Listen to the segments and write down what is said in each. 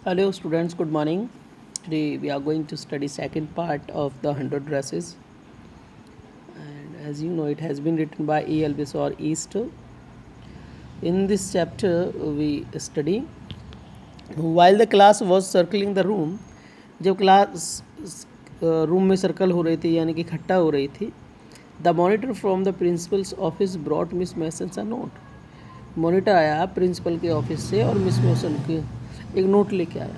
Hello students, good morning. Today we are going to study second part of the 100 dresses, and as you know it has been written by E.L. Bisor East. In this chapter we study while the class was circling the room. जब class room में circle हो रही थी यानी कि इकट्ठा हो रही थी, the monitor from the principal's office brought Miss Mason a note. Monitor आया प्रिंसिपल के ऑफिस से और मिस मैसन के एक नोट लेके आया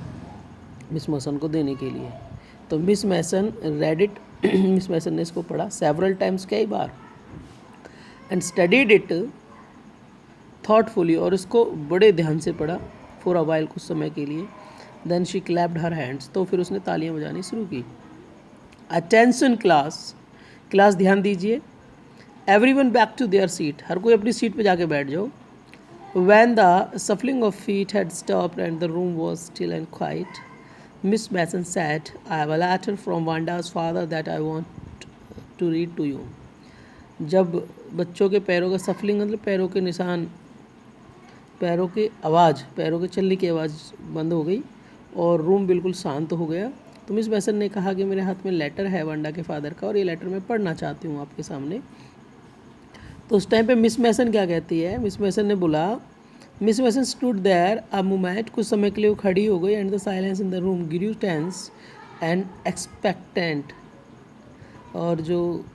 मिस मैसन को देने के लिए। तो Miss Mason read it Miss Mason ने इसको पढ़ा सेवरल टाइम्स, कई बार, एंड स्टडीड इट थॉटफुली, और इसको बड़े ध्यान से पढ़ा, फॉर अ वाइल, कुछ समय के लिए। Then she clapped her hands, तो फिर उसने तालियां बजानी शुरू की। अटेंशन क्लास, क्लास ध्यान दीजिए। Everyone back to their seat, हर कोई अपनी सीट पे जाके बैठ जाओ। When the shuffling of feet had stopped and the room was still and quiet, Miss Mason said, I have a letter from Wanda's father that I want to read to you. जब बच्चों के पैरों का सफलिंग मतलब पैरों के निशान, पैरों की आवाज़, पैरों के चलने की आवाज़ बंद हो गई और रूम बिल्कुल शांत हो गया, तो मिस मैसन ने कहा कि मेरे हाथ में लेटर है वांडा के फादर का और ये लेटर मैं पढ़ना चाहती हूँ आपके सामने। तो उस टाइम पे मिस मैसन क्या कहती है, मिस मैसन ने बोला, Miss Mason stood there a moment, कुछ समय के लिए वो खड़ी हो गई, and the silence in the room grew tense and expectant. और जो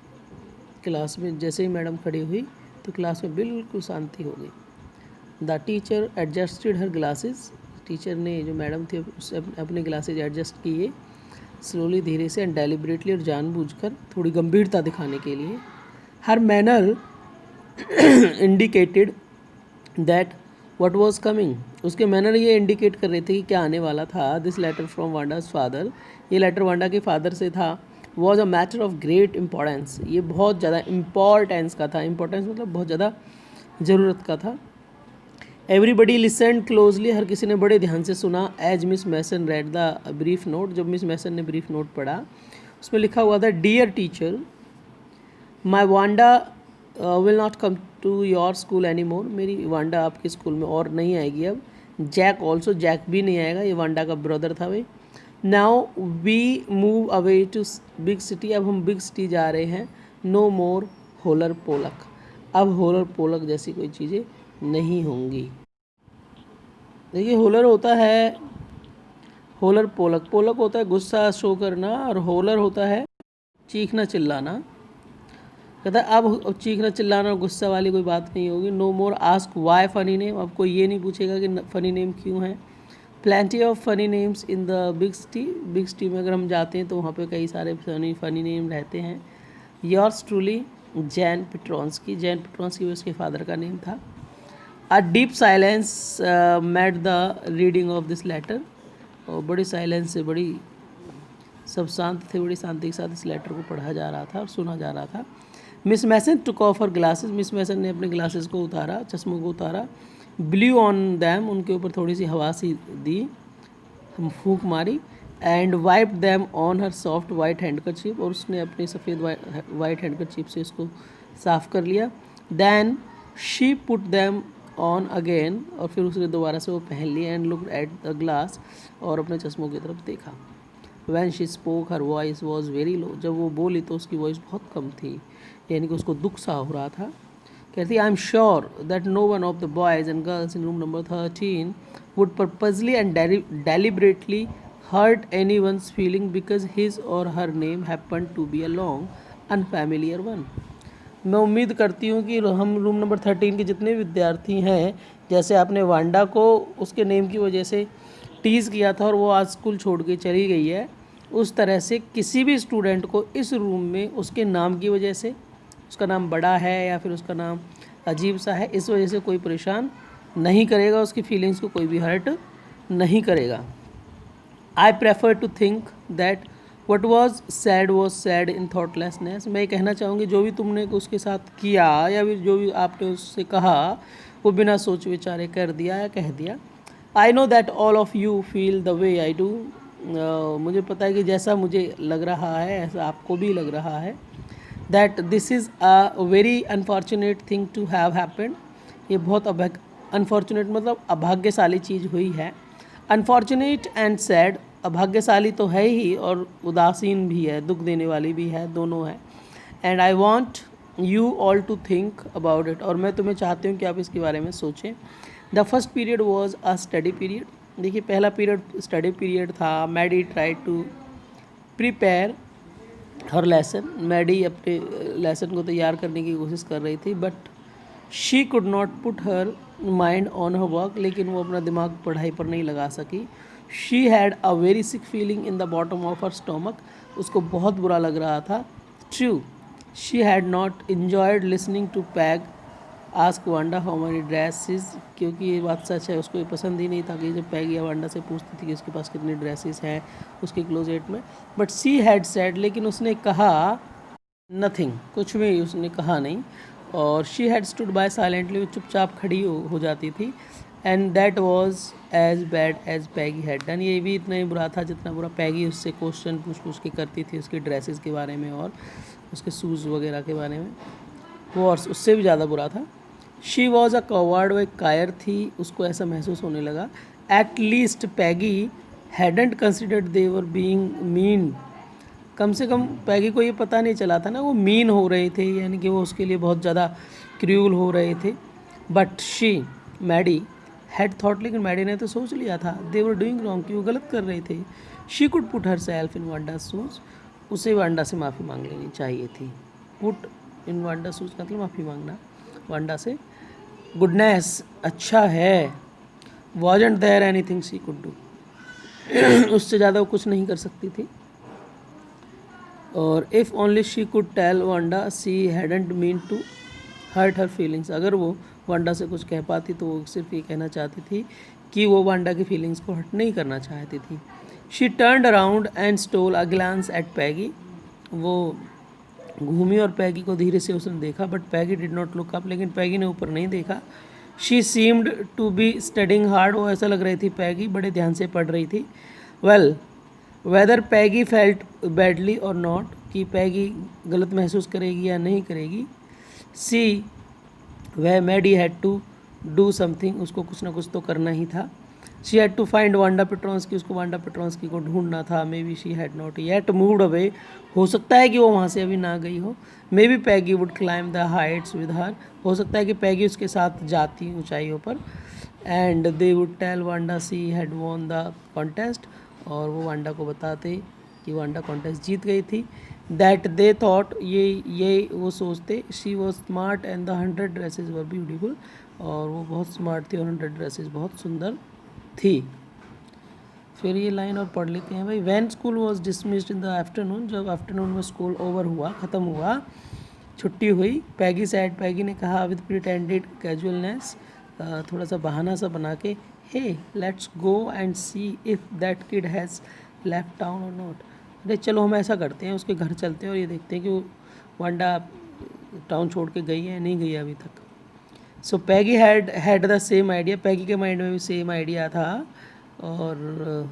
क्लास में जैसे ही मैडम खड़ी हुई तो क्लास में बिल्कुल शांति हो गई। The teacher adjusted her glasses, teacher ने, जो मैडम थी, उससे अपने ग्लासेज एडजस्ट किए स्लोली, धीरे से, एंड डेलिबरेटली, और जानबूझकर, थोड़ी गंभीरता दिखाने के लिए। हर manner indicated that what was coming, उसके मैनर ये इंडिकेट कर रहे थे कि क्या आने वाला था। This letter from Wanda's father, ये लेटर वांडा के फादर से था। Was a matter of great importance, ये बहुत ज़्यादा इम्पॉर्टेंस का था। इंपॉर्टेंस मतलब बहुत ज़्यादा ज़रूरत का था। एवरीबडी लिसन क्लोजली, हर किसी ने बड़े ध्यान से सुना। As Miss Mason read the brief note, जब मिस मैसन ने ब्रीफ नोट पढ़ा, उसमें लिखा हुआ था, dear teacher, my Wanda will not come to your school any more, मेरी वांडा आपके स्कूल में और नहीं आएगी अब। जैक ऑल्सो, जैक भी नहीं आएगा, ये वांडा का ब्रदर था भाई। Now we move away to big city, अब हम बिग सिटी जा रहे हैं। नो मोर होलर पोलक, अब होलर पोलक जैसी कोई चीज़ें नहीं होंगी। देखिए, होलर होता है, होलर पोलक, पोलक होता है गुस्सा शो करना, और होलर होता है चीखना चिल्लाना। कहता है अब चीखना चिल्लाना और गुस्सा वाली कोई बात नहीं होगी। No more ask why funny name, अब कोई ये नहीं पूछेगा कि फ़नी नेम क्यों है। Plenty of funny names in the big city, big city में अगर हम जाते हैं तो वहाँ पे कई सारे फ़नी नेम रहते हैं। Yours truly Jan Petronski, Jan Petronski उसके फादर का नेम था। A deep silence met the reading of this letter, और बड़ी साइलेंस से, बड़ी, सब शांत थे, बड़ी शांति के साथ इस लेटर को पढ़ा जा रहा था और सुना जा रहा था। Miss Mason took off her glasses, Miss Mason ने अपने ग्लासेस को उतारा, चश्मों को उतारा। ब्लू ऑन दैम, उनके ऊपर थोड़ी सी हवा सी दी, फूंक मारी। And wipe them on her soft white handkerchief, और उसने अपनी सफ़ेद वाइट हैंडकरचीफ से इसको साफ़ कर लिया। Then she put them on again, और फिर उसने दोबारा से वो पहन लिया। And look at the glass, और अपने चश्मों की तरफ देखा। When she spoke her voice was very low, जब वो बोली तो उसकी वॉइस बहुत कम थी, यानी कि उसको दुख सा हो रहा था। कहती, I am sure that no one of the boys and girls in room number 13 would purposely and deliberately hurt anyone's feeling because his or her name happen to be a long unfamiliar one. मैं उम्मीद करती हूँ कि हम room number 13 के जितने विद्यार्थी हैं, जैसे आपने वांडा को उसके नेम की वजह से टीज़ किया था और वो आज स्कूल छोड़ के चली गई है, उस तरह से किसी भी स्टूडेंट को इस रूम में उसके नाम की वजह से, उसका नाम बड़ा है या फिर उसका नाम अजीब सा है, इस वजह से कोई परेशान नहीं करेगा, उसकी फीलिंग्स को कोई भी हर्ट नहीं करेगा। I prefer to think that what was said in thoughtlessness, मैं ये कहना चाहूँगी जो भी तुमने उसके साथ किया या फिर जो भी आपने उससे कहा वो बिना सोच विचारे कर दिया या कह दिया। I know that all of you feel the way I do, मुझे पता है कि जैसा मुझे लग रहा है ऐसा आपको भी लग रहा है। That this is a very unfortunate thing to have happened, ये बहुत अनफॉर्चुनेट मतलब अभाग्यशाली चीज़ हुई है। अनफॉर्चुनेट एंड सैड, अभाग्यशाली तो है ही और उदासीन भी है, दुख देने वाली भी है, दोनों है. And I want you all to think about it, और मैं तुम्हें चाहती हूँ कि आप इसके बारे में सोचें. The first period was a study period. देखिए पहला पीरियड स्टडी पीरियड था. Maddie try to prepare her lesson. Maddie अपने लेसन को तैयार करने की कोशिश कर रही थी, but she could not put her mind on her work, लेकिन वो अपना दिमाग पढ़ाई पर नहीं लगा सकी. She had a very sick feeling in the bottom of her stomach. उसको बहुत बुरा लग रहा था. True, she had not enjoyed listening to Peg ask Wanda how many dresses, क्योंकि ये बात सच है, उसको ये पसंद ही नहीं था कि जब पैग या वांडा से पूछती थी कि उसके पास कितने ड्रेसेस हैं उसके क्लोजेट में. बट सी हैड सेड, लेकिन उसने कहा नथिंग, कुछ भी उसने कहा नहीं. और she had stood by silently, वो चुपचाप खड़ी हो जाती थी. And that was as bad as Peggy had done. ये भी इतना ही बुरा था जितना बुरा पैगी उससे क्वेश्चन पूछ के करती थी उसके ड्रेसेस के बारे में और उसके शूज़ वगैरह के बारे में, वो और उससे भी ज़्यादा बुरा था. शी वॉज अ कवर्ड, वो एक कायर थी, उसको ऐसा महसूस होने लगा. At least Peggy hadn't considered they were being mean. कम से कम पैगी को ये पता नहीं चला था ना वो मीन हो रहे थे, यानी कि वो उसके लिए बहुत ज़्यादा क्रूल हो रहे थे. But she Maddie had thought, लेकिन मैडी ने तो सोच लिया था दे वर डूइंग रॉन्ग, कि वो गलत कर रहे थे. She could put her self in Wanda shoes, उसे वांडा से माफ़ी मांग लेनी चाहिए थी. पुट इन वांडा शूज का मतलब माफ़ी मांगना वांडा से. गुडनेस, अच्छा है. Wasn't there anything she could do, उससे ज़्यादा वो कुछ नहीं कर सकती थी. और if only she could tell Wanda she hadn't meant to hurt her feelings, अगर वो वांडा से कुछ कह पाती तो वो सिर्फ ये कहना चाहती थी कि वो वांडा की फीलिंग्स को हर्ट नहीं करना चाहती थी. She turned around and stole a glance at Peggy, वो घूमी और पैगी को धीरे से उसने देखा. But Peggy did not look up, लेकिन पैगी ने ऊपर नहीं देखा. She seemed to be studying hard, वो ऐसा लग रही थी पैगी बड़े ध्यान से पढ़ रही थी. वेल वेदर पैगी फेल्ट बैडली और नॉट, कि पैगी गलत महसूस करेगी या नहीं करेगी. सी वह Maddie had to do something, उसको कुछ ना कुछ तो करना ही था. She had to find Wanda Petronski, उसको वांडा पेट्रोंस्की को ढूंढना था. Maybe she had not yet moved away, हो सकता है कि वो वहाँ से अभी ना गई हो. May be Peggy would climb the Heights with her, हो सकता है कि पैगी उसके साथ जाती ऊंचाइयों पर. And they would tell Wanda she had won the contest, और वो वांडा को बताते कि वांडा कॉन्टेस्ट जीत गई थी. दैट दे थॉट, ये वो सोचते. She was smart and the 100 dresses were beautiful, और वो बहुत स्मार्ट थी और 100 ड्रेसेस बहुत सुंदर थी. फिर ये लाइन और पढ़ लेते हैं भाई. When school was dismissed in the afternoon, जब आफ्टरनून में स्कूल ओवर हुआ, ख़त्म हुआ, छुट्टी हुई. पैगी सैड, पैगी ने कहा विद प्रिटेंडेड कैजुअलनेस, थोड़ा सा बहाना सा बना के, hey let's go and see if that kid has left town or not. अरे चलो हम ऐसा करते हैं, उसके घर चलते हैं और ये देखते हैं कि वो वांडा टाउन छोड़ के गई है नहीं गई है अभी तक. सो पैगी हैड द सेम आइडिया, पैगी के माइंड में भी सेम आइडिया था. और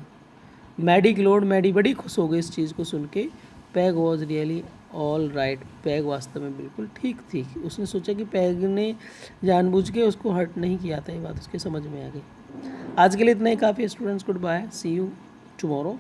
मैडी ग्लोड, मैडी बड़ी खुश हो गई इस चीज़ को सुन के. Peg was really all right, peg वास्तव में बिल्कुल ठीक थी. उसने सोचा कि पैग ने जानबूझ के उसको हर्ट नहीं किया था, ये बात उसके समझ में आ गई. आज के लिए इतना ही काफ़ी students. Good bye, see you tomorrow.